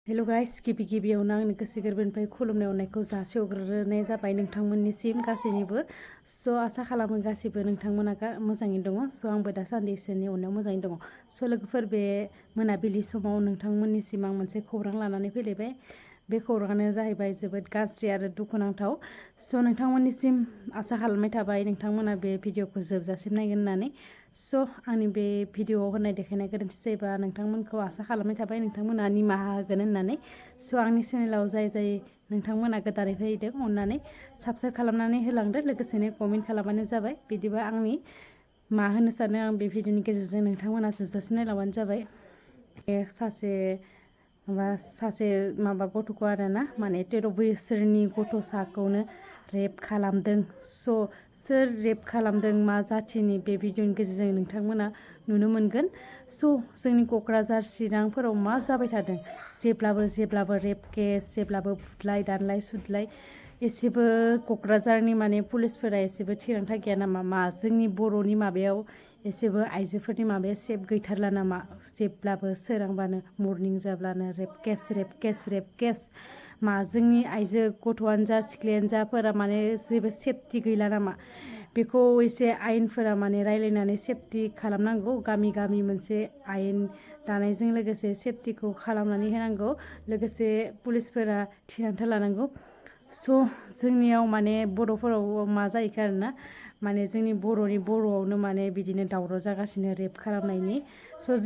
hello guys गिबियावनो आंनि गोसो गोरबोनिफ्राय खुलुमनाय अननायखौ जासिहरग्रोनाय जाबाय नोंथांमोननिसिम गासैनिबो आसा खालामो गासिबो नोंथांमोना मोजाङैनो दङ आंबो दासान्दि इसोरनि अननायाव मोजाङैनो दङ लोगोफोर बे मोनाबिलि समाव नोंथांमोननिसिम आं मोनसे खौरां लानानै फैलायबाय बे खौराङानो जाहैबाय जोबोद गाज्रि आरो दुखुनांथाव नोंथांमोननिसिम आसा खालामनाय थाबाय नोंथांमोना बे भिडिअखौ जोबजासिम नायगोन होननानै आंनि बे भिडिअआव होनाय देखायनाय गोरोन्थि जायोबा नोंथांमोनखौ आसा खालामनाय थाबाय नोंथांमोना निमाहा होगोन होननानै आंनि चेनेलाव जाय नोंथांमोना गोदानै फैदों अननानै साबस्क्राइब खालामनानै होलांदो लोगोसेनो कमेन्ट खालामबानो जाबाय बिदिबा आंनि मा होनो सानो आं बे भिडिअनि गेजेरजों नोंथांमोना जोबजासिम नायलांबानो जाबाय सासे गथ'खौ आरोना माने 13 बोसोरनि गथ'साखौनो रेप खालामदों सोर रेप खालामदों मा जाथिनि बे भिडिअनि गेजेरजों नोंथांमोना नुनो मोनगोन जोंनि क'क्राझार चिरांफोराव मा जाबाय थादों जेब्लाबो रेप केस जेब्लाबो बुदलाय दानलाय सुदलाय एसेबो क'क्राझारनि माने पुलिसफोरा एसेबो थिरांथा गैया नामा जोंनि बर'नि माबायाव एसेबो आइजोफोरनि माबाया सेफ गैथारला नामा जेब्लाबो सोरांबानो मर्निं जाब्लानो रेप केस जोंनि आइजो गथ'आनो जा सिख्लायानो जाफोरा माने जेबो सेफटि गैला नामा बेखौ एसे आयेनफोरा माने रायलायनानै सेफटि खालामनांगौ गामि मोनसे आयेन दानायजों लोगोसे सेफटिखौ खालामनानै होनांगौ लोगोसे पुलिसफोरा थिरांथा लानांगौ जोंनियाव माने बर'फोराव मा जाहैखो आरोना माने जोंनि बर'आवनो माने बिदिनो दावराव जागासिनो रेप खालामनायनि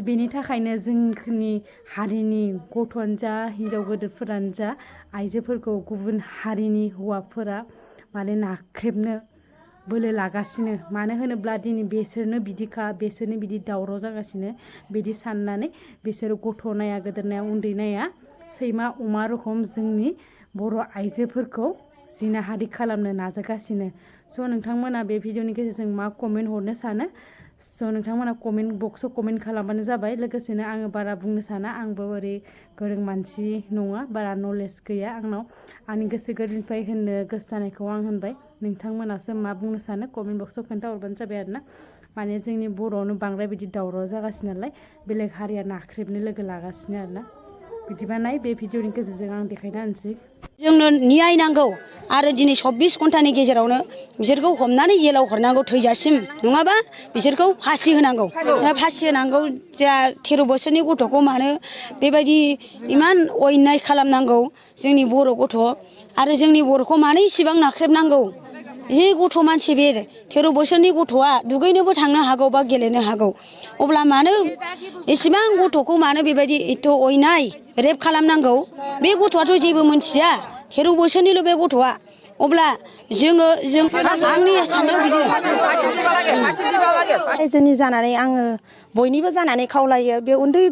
बेनि थाखायनो जोंनि हारिनि गथ'आनो जा हिनजाव गोदोरफोरानो जा आइजोफोरखौ गुबुन हारिनि हौवाफोरा माने नाख्रेबनो बोलो लागासिनो मानो होनोब्ला दिनै बिसोरनो बिदि दावराव जागासिनो बिदि साननानै बिसोरो गथ' नाया गोदोर नाया उन्दै नाया सैमा अमा रखम जोंनि बर' आइजोफोरखौ जिनाहारि खालामनो नाजागासिनो नोंथांमोना बे भिडिअनि गेजेरजों मा कमेन्ट हरनो सानो नोंथांमोना कमेन्ट बक्सआव कमेन्ट खालामबानो जाबाय लोगोसेनो आङो बारा बुंनो साना आंबो ओरै गोरों मानसि नङा बारा नलेज गैया आंनाव आंनि गोसो गोरबोनिफ्राय होननो गोसो जानायखौ आं होनबाय नोंथांमोनासो मा बुंनो सानो कमेन्ट बक्सआव खोन्थाहरबानो जाबाय आरोना माने जोंनि बर'आवनो बांद्राय बिदि दावराव जागासिनो नालाय बेलेग हारिया नाख्रेबनो लोगो लागासिनो आरोना बिदिबा नाय बे भिडिअनि गेजेरजों आं देखायना होनोसै जोंनो न्याय नांगौ आरो दिनै 24 घन्टानि गेजेरावनो बिसोरखौ हमनानै जेलाव हरनांगौ थैजासिम नङाबा बिसोरखौ फासि होनांगौ जा 13 बोसोरनि गथ'खौ मानो बेबायदि इमान अयनाय खालामनांगौ जोंनि बर' गथ' आरो जोंनि बर'खौ मानो इसेबां नाख्रेबनांगौ बे गथ' मानसि बे 13 बोसोरनि गथ'आ दुगैनोबो थांनो हागौ बा गेलेनो हागौ अब्ला मानो एसेबां गथ'खौ मानो बेबायदि एथ' अयनाय रेप खालामनांगौ बे गथ'आथ' जेबो मोनथिया 13 बोसोरनिल' बे गथ'आ अब्ला जों आंनि साननायाव बिदि रायजोनि जानानै आङो बयनिबो जानानै खावलायो बे उन्दै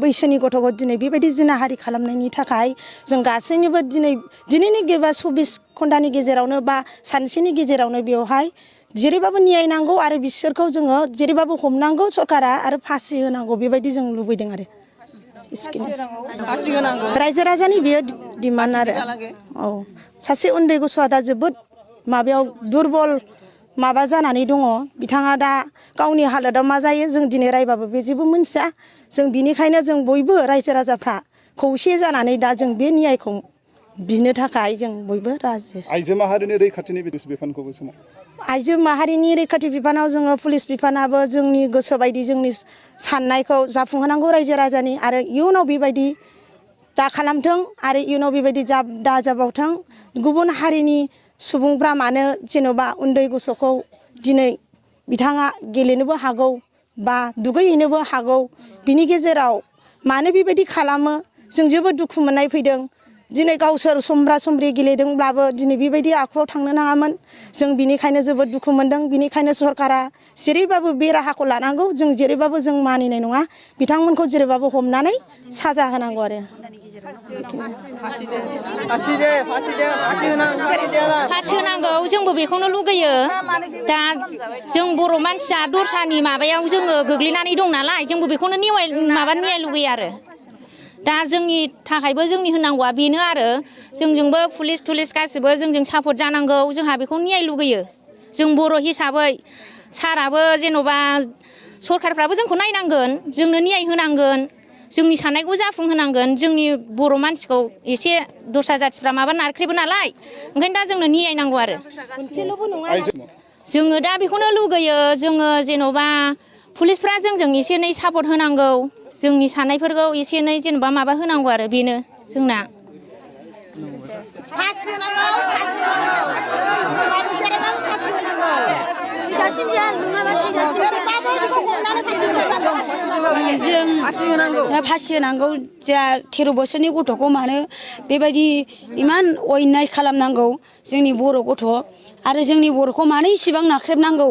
बैसोनि गथ'खौ दिनै बेबायदि जिनाहारि खालामनायनि थाखाय जों गासैनिबो दिनैनि 24 घन्टानि गेजेरावनो बा सानसेनि गेजेरावनो बेवहाय जेरैबाबो न्याय नांगौ आरो बिसोरखौ जोङो जेरैबाबो हमनांगौ सरकारा आरो फासि होनांगौ बेबायदि जों लुबैदों आरो रायजो राजानि बेयो डिमान्ड आरो औ सासे उन्दै गथ'आ दा जोबोद माबायाव दुरबल जानानै दङ बिथाङा दा गावनि हालोदाव मा जायो जों दिनै रायबाबो बे जेबो मोनथिया जों बिनिखायनो जों बयबो रायजो राजाफ्रा खौसे जानानै दा जों बे न्यायखौ बिनो थाखाय जों बयबो राजि आइजो माहारिनि रैखाथिनि बिफानखौबो आइजो माहारिनि रैखाथि बिफानाव जोङो पुलिस बिफानाबो जोंनि गोसो बायदि जोंनि साननायखौ जाफुंहोनांगौ रायजो राजानि आरो इयुनाव बेबायदि दा खालामथों आरो इयुनाव बेबायदि दा जाबावथों गुबुन हारिनि सुबुंफ्रा मानो जेन'बा उन्दै गथ'खौ दिनै बिथाङा गेलेनोबो हागौ बा दुगैहैनोबो हागौ बिनि गेजेराव मानो बेबायदि खालामो जों जोबोद दुखु मोननाय फैदों दिनै गावसोर समब्रा समब्रि गेलेदोंब्लाबो दिनै बेबायदि आखुआव थांनो नाङामोन जों बिनिखायनो जोबोद दुखु मोनदों बिनिखायनो सरकारा जेरैबाबो बे राहाखौ लानांगौ जों जेरैबाबो जों मानिनाय नङा बिथांमोनखौ जेरैबाबो हमनानै साजा होनांगौ आरो फासि होनांगौ जोंबो बेखौनो लुगैयो दा जों बर' मानसिया दस्रानि माबायाव जोङो गोग्लैनानै दं नालाय जोंबो बेखौनो न्याय लुगैयो आरो दा जोंनि थाखायबो जोंनि होनांगौआ बेनो आरो जोंजोंबो पुलिस थुलिस गासिबो जोंजों सापर्ट जानांगौ जोंहा बेखौ न्याय लुगैयो जों बर' हिसाबै साराबो जेन'बा सरखारफ्राबो जोंखौ नायनांगोन जोंनो न्याय होनांगोन जोंनि साननायखौ जाफुंहोनांगोन जोंनि बर' मानसिखौ एसे दस्रा जाथिफ्रा माबा नारख्रेबो नालाय ओंखायनो दा जोंनो न्याय नांगौ आरो जोङो दा बेखौनो लुगैयो जोङो जेन'बा पुलिसफ्रा जोंजों एसे एनै सापर्ट होनांगौ जोंनि साननायफोरखौ एसे एनै जेनेबा माबा होनांगौ आरो बेनो जोंना फासि होनांगौ जा 13 बोसोरनि गथ'खौ मानो बेबायदि इमान अयनाय खालामनांगौ जोंनि बर' गथ' आरो जोंनि बर'खौ मानो इसिबां नाख्रेबनांगौ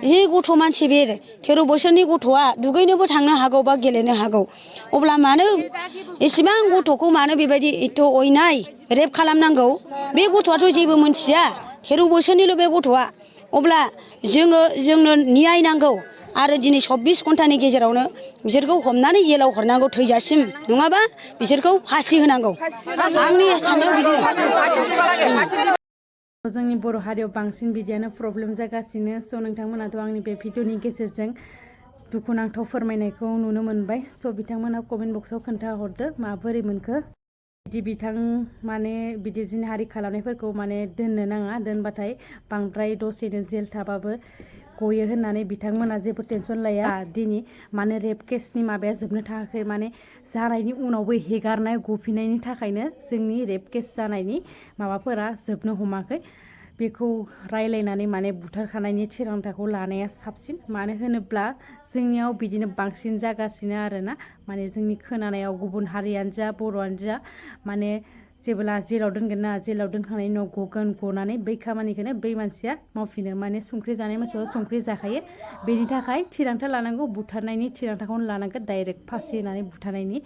जि गथ' मानसि बे 13 बोसोरनि गथ'आ दुगैनोबो थांनो हागौ बा गेलेनो हागौ अब्ला मानो इसिबां गथ'खौ मानो बेबायदि एथ' अयनाय रेप खालामनांगौ बे गथ'आथ' जेबो मोनथिया 13 बोसोरनिल' बे गथ'आ अब्ला जोंनो न्याय नांगौ आरो दिनै 24 घन्टानि गेजेरावनो बिसोरखौ हमनानै जेलाव हरनांगौ थैजासिम नङाबा बिसोरखौ फासि होनांगौ आंनि साननायाव बिदि जोंनि बर' हारियाव बांसिन बिदियानो प्रब्लेम जागासिनो स' नोंथांमोनाथ' आंनि बे भिडिअनि गेजेरजों दुखुनांथाव फोरमायनायखौ नुनो मोनबाय स' बिथांमोना कमेन्ट बक्सआव खोन्थाहरदो माबोरै मोनखो बिदि माने बिदि जिनाहारि खालामनायफोरखौ माने दोननो नाङा दोनबाथाय बांद्राय दसेनो जेल थाबाबो गयो होननानै बिथांमोना जेबो टेनसन लाया दिनै माने रेप केसनि माबाया जोबनो थाखाय माने जानायनि उनावबो हेगारनाय गफिननायनि थाखायनो जोंनि रेप केस जानायनि माबाफोरा जोबनो हमाखै बेखौ रायलायनानै माने बुथारखानायनि थिरांथाखौ लानाया साबसिन मानो होनोब्ला जोंनियाव बिदिनो बांसिन जागासिनो आरोना माने जोंनि खोनानायाव गुबुन हारियानो जा बर'आनो जा माने जेब्ला जेलाव दोनगोन ना जेलाव दोनखांनायनि उनाव गगोन गनानै बै खामानिखौनो बै मानसिया मावफिनो माने संख्रि जानाय मानसिया संख्रि जाखायो बेनि थाखाय थिरांथा लानांगौ बुथारनायनि थिरांथाखौनो लानांगोन डाइरेक्ट फासि होनानै बुथारनायनि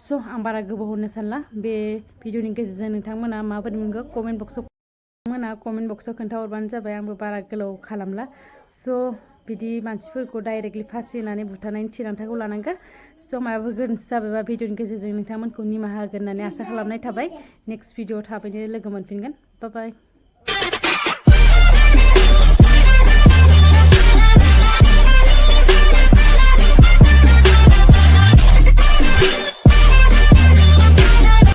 स' आं बारा गोबाव होनो सानला बे भिडिअनि गेजेरजों नोंथांमोना माबोरै मोनखो कमेन्ट बक्सआव खोन्थाहरबानो जाबाय आंबो बारा गोलाव खालामला स' बिदि मानसिफोरखौ डाइरेक्टलि फासि होनानै बुथारनायनि थिरांथाखौ लानांगौ स' माबाफोर गोरोन्थि जाबायबा भिडिअनि गेजेरजों नोंथांमोनखौ निमाहा होगोन होननानै आसा खालामनाय थाबाय नेक्स्ट भिडिअ थाबैनो लोगो मोनफिनगोन बाय बाय